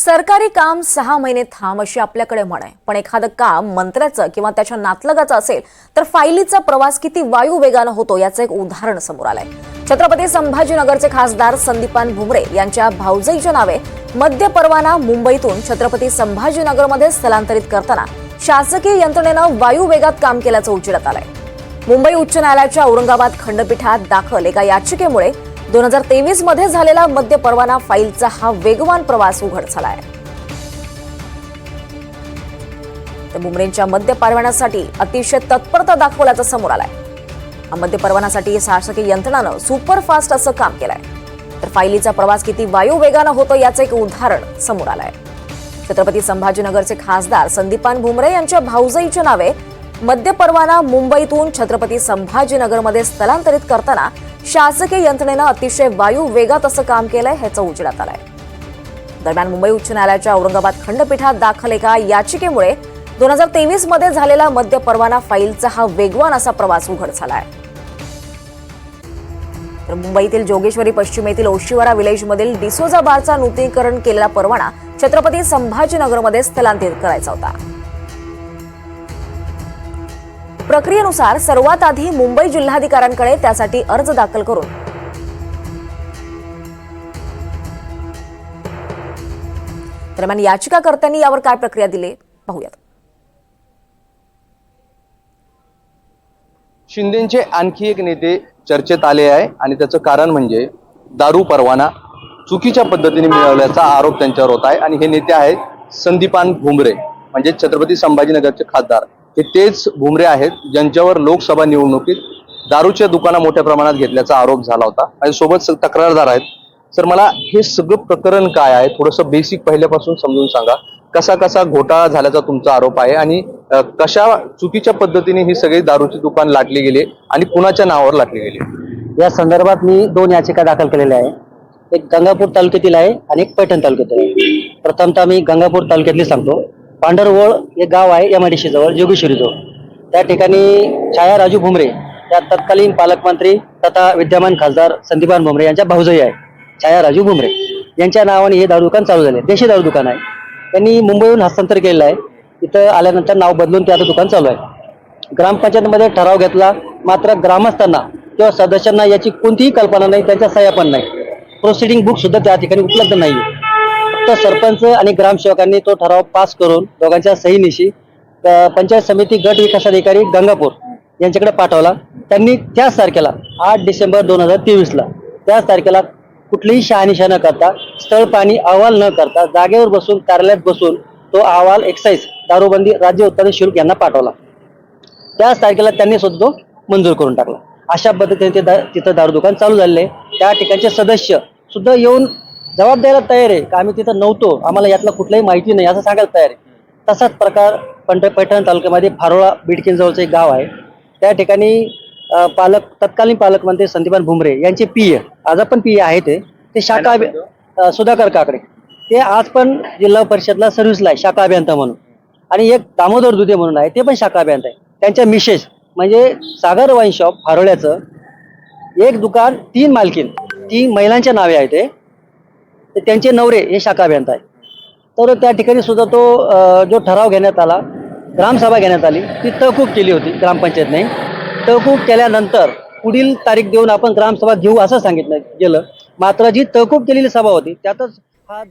सरकारी काम 6 महिने थांब अशी आपल्याकडे म्हण आहे, पण एखादं काम मंत्र्याचं किंवा त्याच्या नातलगाचं असेल तर फायलीचा प्रवास किती वायू वेगानं होतो याचं एक उदाहरण समोर आलंय। छत्रपती संभाजीनगरचे खासदार संदीपान भुमरे यांच्या भाऊजाईच्या नावे मद्य परवाना मुंबईतून छत्रपती संभाजीनगरमध्ये स्थलांतरित करताना शासकीय यंत्रणेनं वायू वेगात काम केल्याचं उजेडात आलंय। मुंबई उच्च न्यायालयाच्या औरंगाबाद खंडपीठात दाखल एका याचिकेमुळे 2023 मध्ये झालेला मद्य परवाना फाईलचा हा वेगवान प्रवास उघड झालाय। तर भुमरेंच्या मद्य परवान्यासाठी अतिशय तत्परता दाखवल्याचं समोर आलंय। हा मद्य परवान्यासाठी शासकीय यंत्रणानं सुपरफास्ट असं काम केलंय। तर फाईलीचा प्रवास किती वायू वेगानं होतो याचं एक उदाहरण समोर आलंय। छत्रपती संभाजीनगरचे खासदार संदीपान भुमरे यांच्या भाऊजाईच्या नावे मद्य परवाना मुंबईतून छत्रपती संभाजीनगरमध्ये स्थलांतरित करताना शासकीय यंत्रणेनं अतिशय वायू वेगात असं काम केलंय ह्याचं उजेडात आलंय। दरम्यान मुंबई उच्च न्यायालयाच्या औरंगाबाद खंडपीठात दाखल एका याचिकेमुळे 2023 मध्ये झालेला मद्य परवाना फाईलचा हा वेगवान असा प्रवास उघड झालाय। तर मुंबईतील जोगेश्वरी पश्चिमेतील ओशिवरा विलेजमधील डिसोजा बारचा नूतनीकरण केलेला परवाना छत्रपती संभाजीनगरमध्ये स्थलांतरित करायचा होता। प्रक्रियेनुसार सर्वात आधी मुंबई जिल्हाधिकाऱ्यांकडे त्यासाठी अर्ज दाखल करून दरम्यान याचिकाकर्त्यांनी यावर काय प्रक्रिया दिली पाहूयात। शिंदेचे आणखी एक नेते चर्चेत आले आहे आणि त्याचं कारण म्हणजे दारू परवाना चुकीच्या पद्धतीने मिळवल्याचा आरोप त्यांच्यावर होत आहे। आणि हे नेते आहेत संदीपान भुमरे, म्हणजे छत्रपती संभाजीनगरचे खासदार। हे तेच भुमरे आहेत ज्यांच्यावर लोकसभा निवडणुकीत दारूच्या दुकाना मोठ्या प्रमाणात घेतल्याचा आरोप झाला होता आणि सोबत तक्रारदार आहेत। सर, मला हे सगळं प्रकरण काय आहे थोडंसं बेसिक पहिल्यापासून समजून सांगा। कसा कसा घोटाळा झाल्याचा तुमचा आरोप आहे आणि कशा चुकीच्या पद्धतीने ही सगळी दारूची दुकान लाटली गेली आणि कुणाच्या नावावर लाटली गेली या संदर्भात मी 2 याचिका दाखल केलेल्या आहे। एक गंगापूर तालुक्यातील आहे आणि एक पैठण तालुक्यातील आहे। प्रथमतः मी गंगापूर तालुक्यातली सांगतो। पांढरवळ हे गाव आहे एमआयडीसी जवळ, जोगेश्वरी जवळ। त्या ठिकाणी छाया राजू भुमरे या तत्कालीन पालकमंत्री तथा विद्यमान खासदार संदीपान भुमरे यांच्या भाऊजाई आहे छाया राजू भुमरे यांच्या नावाने हे दारू दुकान चालू झाले। देशी दारू दुकान आहे। त्यांनी मुंबईहून हस्तांतर केलेलं आहे। इथं आल्यानंतर नाव बदलून ते आता दुकान चालू आहे। ग्रामपंचायतमध्ये ठराव घेतला, मात्र ग्रामस्थांना किंवा सदस्यांना याची कोणतीही कल्पना नाही, त्यांच्या सह्या पण नाही। प्रोसिडिंग बुक सुद्धा त्या ठिकाणी उपलब्ध नाही। फक्त सरपंच आणि ग्रामसेवकांनी तो ठराव पास करून दोघांच्या सहीनिशी पंचायत समिती गट विकास अधिकारी गंगापूर यांच्याकडे पाठवला। त्यांनी त्याच तारखेला 8 डिसेंबर 2023ला त्याच तारखेला कुठलीही शहानिशा न करता, स्थळ पाणी अहवाल न करता, जागेवर बसून कार्यालयात बसून तो अहवाल एक्साईज दारूबंदी राज्य उत्पादन शुल्क यांना पाठवला। त्याच तारखेला त्यांनी सुद्धा तो मंजूर करून टाकला। अशा पद्धतीने तिथं दारू दुकान चालू झालेलं आहे। त्या ठिकाणचे सदस्य सुद्धा येऊन जबाब द्यायला तयार आहे का आम्ही तिथं नव्हतो, आम्हाला यातलं कुठल्याही माहिती नाही असं सांगायला तयार आहे। तसाच प्रकार पैठण तालुक्यामध्ये फारोळा बिडकीन जवळचं एक गाव आहे। त्या ठिकाणी तत्कालीन पालकमंत्री संदीपान भुमरे यांचे पीए, आज पण पीए आहे ते शाखा सुधाकर काकडे, ते आज पण जिल्हा परिषदला सर्व्हिसला आहे शाखा अभियंता म्हणून। आणि एक दामोदर दुधे म्हणून आहे, ते पण शाखा अभियंता आहे। त्यांच्या मिसेस म्हणजे सागर वाईन शॉप फारोळ्याचं एक दुकान 3 मालकीन 3 महिलांच्या नावे आहे ते त्यांचे नवरे हे शाखा अभियंता आहे। तर त्या ठिकाणी सुद्धा तो जो ठराव घेण्यात आला, ग्रामसभा घेण्यात आली, ती तहकूब केली होती ग्रामपंचायतने। तहकूब केल्यानंतर पुढील तारीख देऊन आपण ग्रामसभा घेऊ असं सांगितलं गेलं, मात्र जी तहकूब केलेली सभा होती त्यातच हा